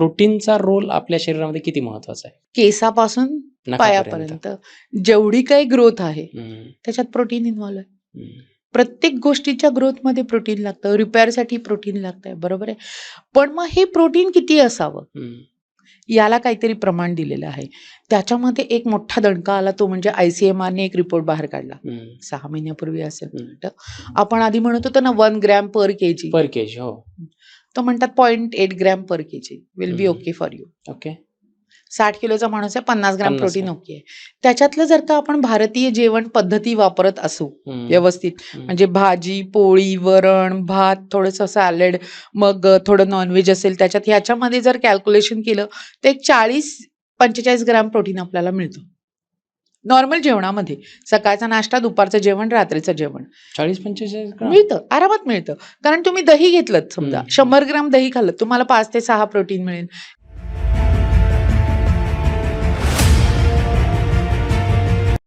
प्रोटीनचा रोल आपल्या शरीरामध्ये किती महत्वाचा आहे? केसापासून नखापर्यंत. पायापर्यंत जेवढी काही ग्रोथ आहे हम्म, त्याच्यात प्रोटीन इन्व्हॉल्व आहे. हम्म, प्रत्येक गोष्टीच्या ग्रोथमध्ये प्रोटीन लागतं, रिपेअरसाठी प्रोटीन लागतंय, बरोबर आहे. पण मग हे प्रोटीन किती असावं हम्म, याला काहीतरी प्रमाण दिलेलं आहे. त्याच्यामध्ये एक मोठा दणका आला, तो म्हणजे ICMRने एक रिपोर्ट बाहेर काढला हम्म. 6 महिन्यापूर्वी असेल हम्म. वाटतं. आपण आधी म्हणत होतो ना 1 gram per KG, per KG. हो. तो म्हणतात 0.8 gram per KG will be hmm. Okay for you. Okay. 60 किलोचा माणूस आहे, 50 ग्रॅम 50 प्रोटीन ग्रॅम. ओके आहे. त्याच्यातलं जर का आपण भारतीय जेवण पद्धती वापरत असू हम्म, व्यवस्थित, हम्म, म्हणजे भाजी, पोळी, वरण, भात, थोडंसं सॅलड, मग थोडं नॉनव्हेज असेल त्याच्यात, ह्याच्यामध्ये जर कॅल्क्युलेशन केलं तर एक 40-45 ग्रॅम प्रोटीन आपल्याला मिळतं नॉर्मल जेवणामध्ये. सकाळचा नाश्ता, दुपारचं जेवण, रात्रीचं जेवण 40-45 ग्राम. मिळतं, आरामात मिळतं. कारण तुम्ही दही घेतलं समजा, हम्म. 100 ग्राम दही खाल्लं, तुम्हाला 5 ते 6 प्रोटीन मिळेल.